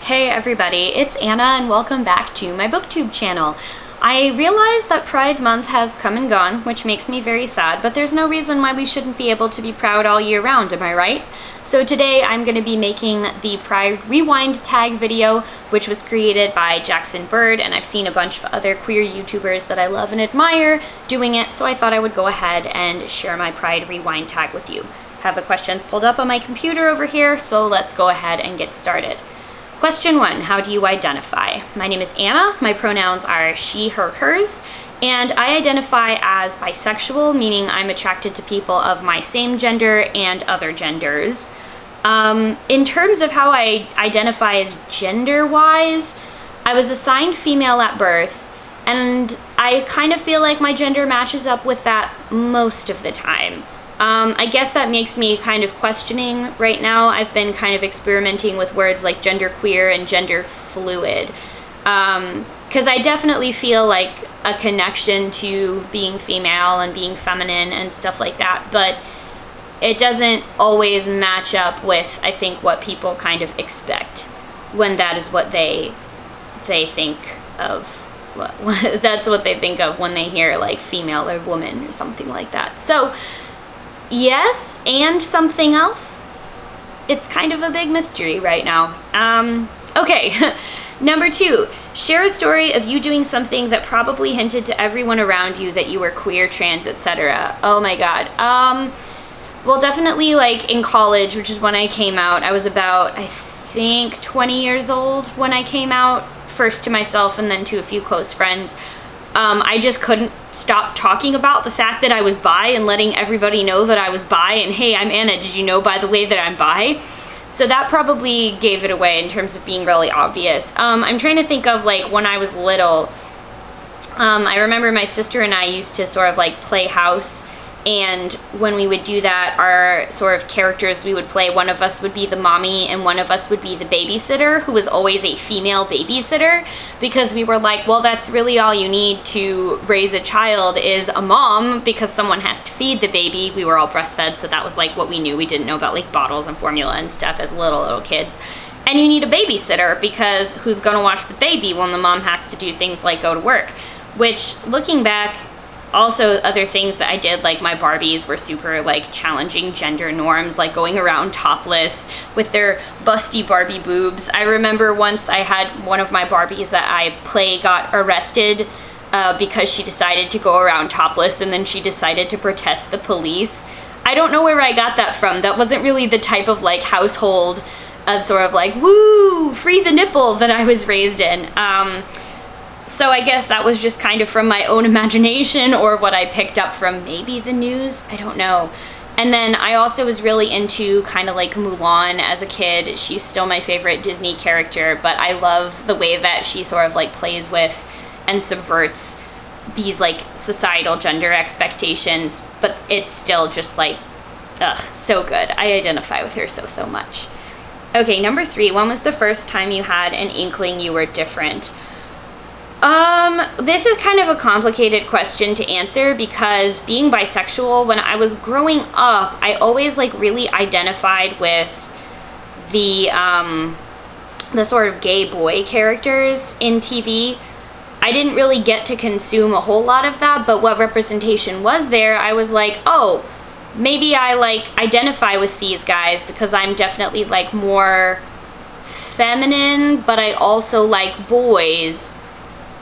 Hey everybody, it's Anna and welcome back to my booktube channel. I realize that Pride Month has come and gone, which makes me very sad, but there's no reason why we shouldn't be able to be proud all year round, am I right? So today I'm going to be making the Pride Rewind tag video, which was created by Jackson Bird, and I've seen a bunch of other queer YouTubers that I love and admire doing it, so I thought I would go ahead and share my Pride Rewind tag with you. Have the questions pulled up on my computer over here, so let's go ahead and get started. Question 1, how do you identify? My name is Anna, my pronouns are she, her, hers, and I identify as bisexual, meaning I'm attracted to people of my same gender and other genders. In terms of how I identify as gender-wise, I was assigned female at birth, and I kind of feel like my gender matches up with that most of the time. I guess that makes me kind of questioning right now. I've been kind of experimenting with words like genderqueer and gender fluid, because I definitely feel like a connection to being female and being feminine and stuff like that, but it doesn't always match up with, I think, what people kind of expect when that is what they think of. That's what they think of when they hear like female or woman or something like that. So yes, and something else. It's kind of a big mystery right now. Okay, number 2, share a story of you doing something that probably hinted to everyone around you that you were queer, trans, etc. Oh my god. Well, definitely like in college, which is when I came out. I was about, I think, 20 years old when I came out, first to myself and then to a few close friends. I just couldn't stop talking about the fact that I was bi and letting everybody know that I was bi, and hey, I'm Anna, did you know, by the way, that I'm bi? So that probably gave it away in terms of being really obvious. I'm trying to think of like when I was little. I remember my sister and I used to sort of like play house, and when we would do that, our sort of characters we would play, one of us would be the mommy and one of us would be the babysitter, who was always a female babysitter, because we were like, well, that's really all you need to raise a child is a mom, because someone has to feed the baby. We were all breastfed, so that was like what we knew. We didn't know about like bottles and formula and stuff as little kids. And you need a babysitter, because who's gonna watch the baby when the mom has to do things like go to work? Which, looking back, also other things that I did, like my Barbies were super like challenging gender norms, like going around topless with their busty Barbie boobs. I remember once I had one of my Barbies that I play got arrested because she decided to go around topless, and then she decided to protest the police. I don't know where I got that from. That wasn't really the type of like household of sort of like, woo, free the nipple that I was raised in. So I guess that was just kind of from my own imagination or what I picked up from maybe the news, I don't know. And then I also was really into kind of like Mulan as a kid. She's still my favorite Disney character, but I love the way that she sort of like plays with and subverts these like societal gender expectations, but it's still just like, ugh, so good. I identify with her so much. Okay, number 3, when was the first time you had an inkling you were different? This is kind of a complicated question to answer, because being bisexual, when I was growing up, I always like really identified with the sort of gay boy characters in TV. I didn't really get to consume a whole lot of that, but what representation was there, I was like, oh, maybe I like identify with these guys because I'm definitely like more feminine, but I also like boys.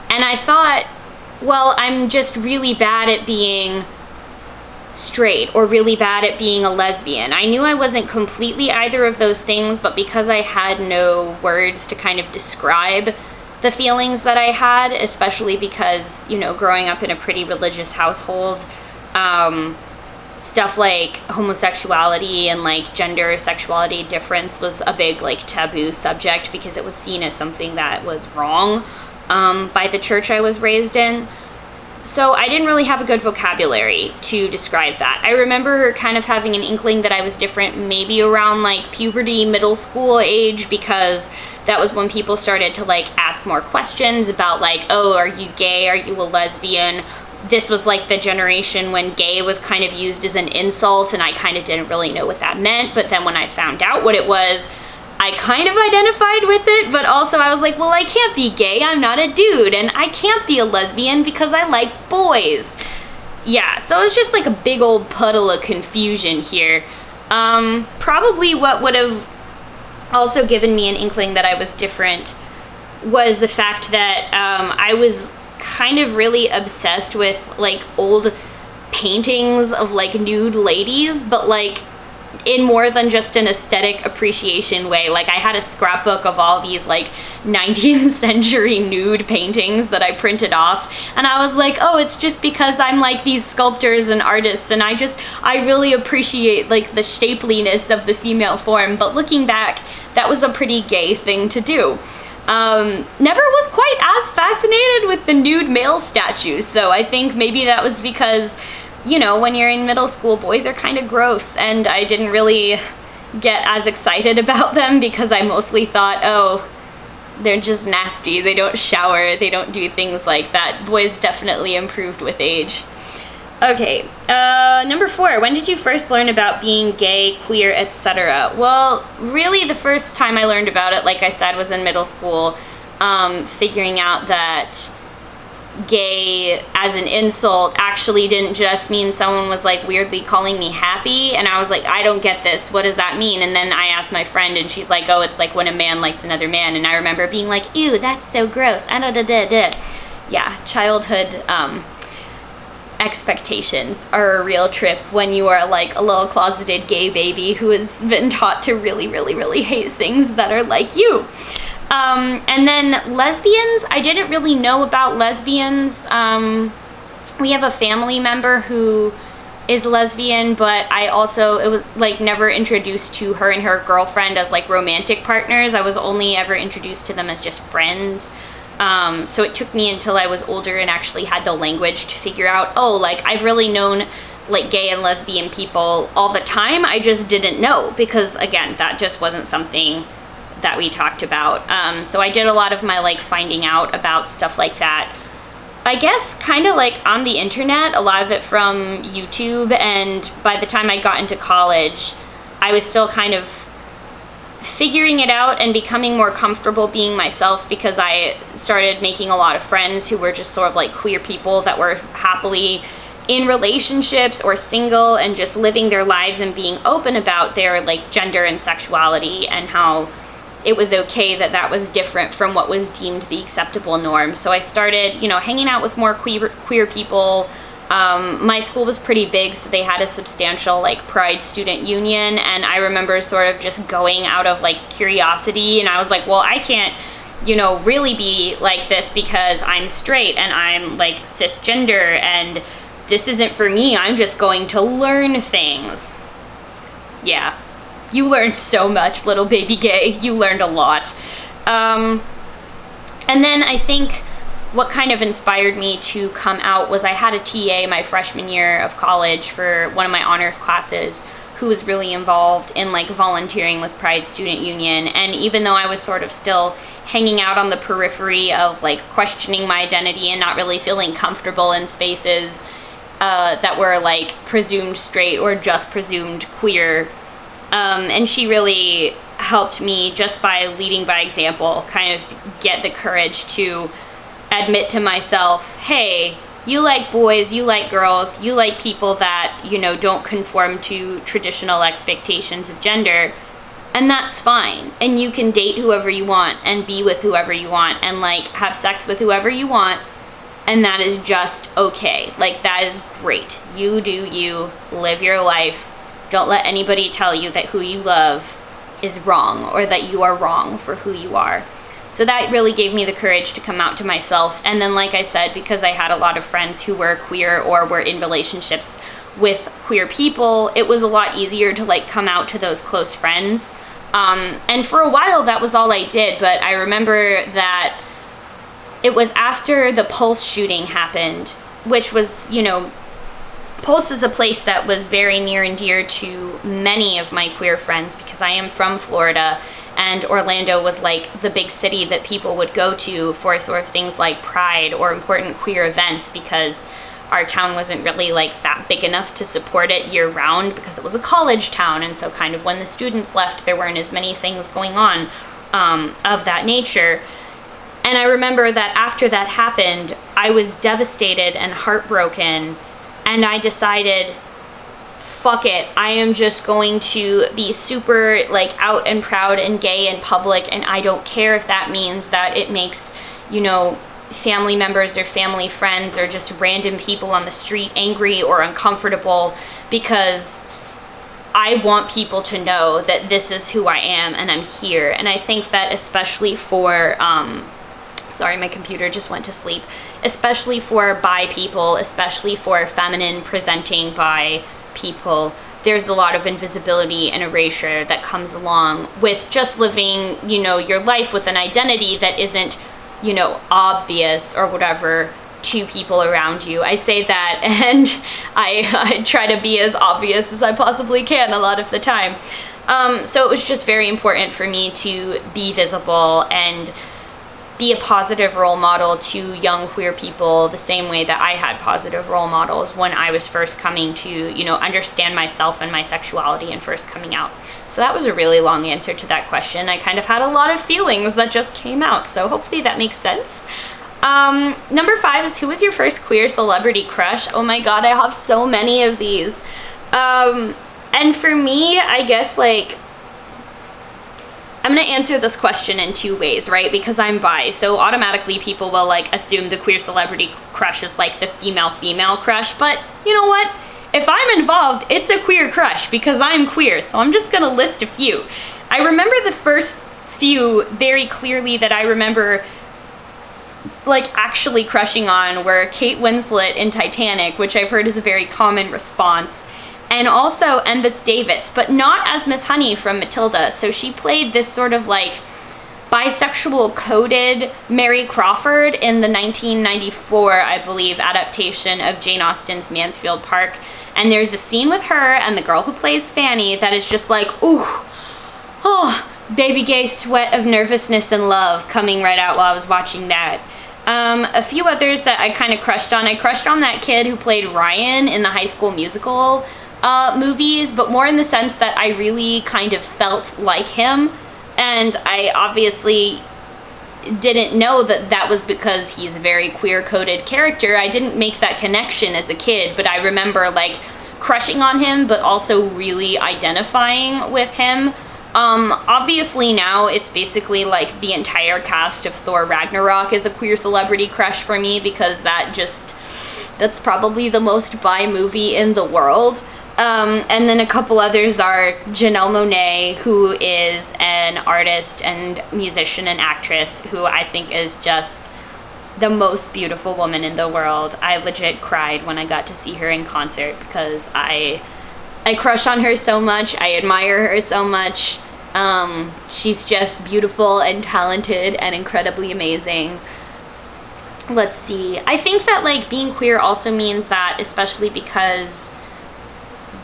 And I thought, well, I'm just really bad at being straight or really bad at being a lesbian. I knew I wasn't completely either of those things, but because I had no words to kind of describe the feelings that I had, especially because, you know, growing up in a pretty religious household, stuff like homosexuality and like gender sexuality difference was a big like taboo subject, because it was seen as something that was wrong by the church I was raised in. So I didn't really have a good vocabulary to describe that. I remember kind of having an inkling that I was different maybe around like puberty, middle school age, because that was when people started to like ask more questions about like, oh, are you gay? Are you a lesbian? This was like the generation when gay was kind of used as an insult, and I kind of didn't really know what that meant. But then when I found out what it was, I kind of identified with it, but also I was like, well, I can't be gay, I'm not a dude, and I can't be a lesbian because I like boys. Yeah, so it was just like a big old puddle of confusion here. Probably what would have also given me an inkling that I was different was the fact that I was kind of really obsessed with like old paintings of like nude ladies, but like in more than just an aesthetic appreciation way. Like I had a scrapbook of all these like 19th century nude paintings that I printed off, and I was like, oh, it's just because I'm like these sculptors and artists, and I really appreciate like the shapeliness of the female form. But looking back, that was a pretty gay thing to do. Never was quite as fascinated with the nude male statues, though. I think maybe that was because, you know, when you're in middle school, boys are kind of gross, and I didn't really get as excited about them because I mostly thought, oh, they're just nasty, they don't shower, they don't do things like that. Boys definitely improved with age. Okay, number 4, when did you first learn about being gay, queer, etc.? Well, really the first time I learned about it, like I said, was in middle school, figuring out that gay as an insult actually didn't just mean someone was like weirdly calling me happy, and I was like, I don't get this, what does that mean? And then I asked my friend, and she's like, oh, it's like when a man likes another man. And I remember being like, ew, that's so gross. Yeah, childhood expectations are a real trip when you are like a little closeted gay baby who has been taught to really, really, really hate things that are like you. And then lesbians, I didn't really know about lesbians. We have a family member who is lesbian, but it was like never introduced to her and her girlfriend as like romantic partners. I was only ever introduced to them as just friends. So it took me until I was older and actually had the language to figure out, oh, like I've really known like gay and lesbian people all the time. I just didn't know because, again, that just wasn't something that we talked about. So I did a lot of my like finding out about stuff like that, I guess kind of like on the internet, a lot of it from YouTube. And by the time I got into college, I was still kind of figuring it out and becoming more comfortable being myself, because I started making a lot of friends who were just sort of like queer people that were happily in relationships or single and just living their lives and being open about their like gender and sexuality, and how it was okay that that was different from what was deemed the acceptable norm. So I started, you know, hanging out with more queer people. My school was pretty big, so they had a substantial like Pride student union, and I remember sort of just going out of like curiosity, and I was like, well, I can't, you know, really be like this because I'm straight and I'm like cisgender, and this isn't for me. I'm just going to learn things. Yeah, you learned so much, little baby gay. You learned a lot. And then I think what kind of inspired me to come out was I had a TA my freshman year of college for one of my honors classes who was really involved in like volunteering with Pride Student Union. And even though I was sort of still hanging out on the periphery of like questioning my identity and not really feeling comfortable in spaces that were like presumed straight or just presumed queer, and she really helped me just by leading by example, kind of get the courage to admit to myself, hey, you like boys, you like girls, you like people that, you know, don't conform to traditional expectations of gender, and that's fine. And you can date whoever you want and be with whoever you want and like have sex with whoever you want, and that is just okay. Like, that is great. You do you, live your life. Don't let anybody tell you that who you love is wrong or that you are wrong for who you are. So that really gave me the courage to come out to myself. And then, like I said, because I had a lot of friends who were queer or were in relationships with queer people, it was a lot easier to like come out to those close friends. And for a while that was all I did, but I remember that it was after the Pulse shooting happened, which was, you know, Pulse is a place that was very near and dear to many of my queer friends because I am from Florida, and Orlando was like the big city that people would go to for sort of things like Pride or important queer events, because our town wasn't really like that big enough to support it year round because it was a college town, and so kind of when the students left, there weren't as many things going on of that nature. And I remember that after that happened, I was devastated and heartbroken, and I decided, fuck it, I am just going to be super like out and proud and gay in public, and I don't care if that means that it makes, you know, family members or family friends or just random people on the street angry or uncomfortable, because I want people to know that this is who I am and I'm here. And I think that especially for, sorry, my computer just went to sleep, especially for bi people, especially for feminine presenting bi people, there's a lot of invisibility and erasure that comes along with just living, you know, your life with an identity that isn't, you know, obvious or whatever to people around you. I say that, and I try to be as obvious as I possibly can a lot of the time. So it was just very important for me to be visible and be a positive role model to young queer people the same way that I had positive role models when I was first coming to, you know, understand myself and my sexuality and first coming out. So that was a really long answer to that question. I kind of had a lot of feelings that just came out, so hopefully that makes sense. Number 5 is, who was your first queer celebrity crush? Oh my god, I have so many of these. And for me, I guess, like, I'm gonna answer this question in 2 ways, right? Because I'm bi, so automatically people will like assume the queer celebrity crush is like the female crush, but you know what? If I'm involved, it's a queer crush because I'm queer, so I'm just gonna list a few. I remember the first few very clearly that I remember like actually crushing on were Kate Winslet in Titanic, which I've heard is a very common response, and also Embeth Davidtz, but not as Miss Honey from Matilda. So she played this sort of like bisexual coded Mary Crawford in the 1994, I believe, adaptation of Jane Austen's Mansfield Park. And there's a scene with her and the girl who plays Fanny that is just like, ooh, oh, baby gay sweat of nervousness and love coming right out while I was watching that. A few others that I kind of crushed on. I crushed on that kid who played Ryan in the High School Musical movies, but more in the sense that I really kind of felt like him, and I obviously didn't know that that was because he's a very queer-coded character. I didn't make that connection as a kid, but I remember like crushing on him, but also really identifying with him. Obviously now it's basically like the entire cast of Thor Ragnarok is a queer celebrity crush for me, because that's probably the most bi movie in the world. And then a couple others are Janelle Monáe, who is an artist and musician and actress who I think is just the most beautiful woman in the world. I legit cried when I got to see her in concert because I crush on her so much. I admire her so much. She's just beautiful and talented and incredibly amazing. Let's see. I think that like being queer also means that, especially because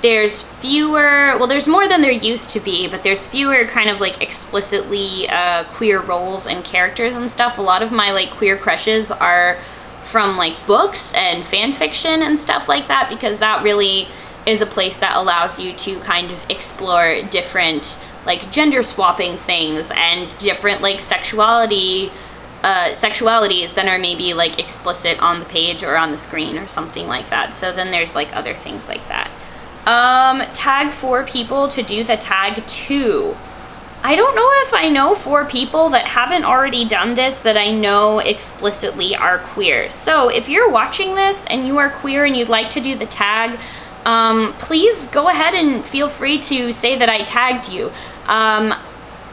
there's fewer, well, there's more than there used to be, but there's fewer kind of like explicitly queer roles and characters and stuff. A lot of my like queer crushes are from like books and fan fiction and stuff like that, because that really is a place that allows you to kind of explore different like gender swapping things and different like sexualities that are maybe like explicit on the page or on the screen or something like that. So then there's like other things like that. Tag 4 people to do the tag 2. I don't know if I know 4 people that haven't already done this that I know explicitly are queer. So if you're watching this and you are queer and you'd like to do the tag, please go ahead and feel free to say that I tagged you.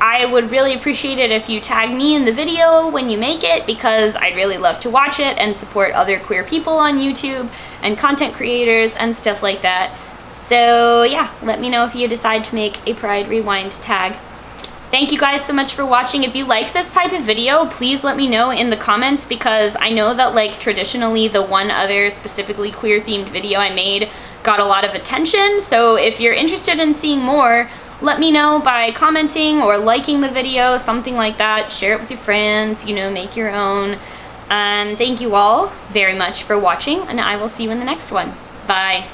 I would really appreciate it if you tag me in the video when you make it, because I'd really love to watch it and support other queer people on YouTube and content creators and stuff like that. So yeah, let me know if you decide to make a Pride Rewind tag. Thank you guys so much for watching. If you like this type of video, please let me know in the comments, because I know that like traditionally the one other specifically queer themed video I made got a lot of attention. So if you're interested in seeing more, let me know by commenting or liking the video, something like that. Share it with your friends, you know, make your own. And thank you all very much for watching, and I will see you in the next one. Bye.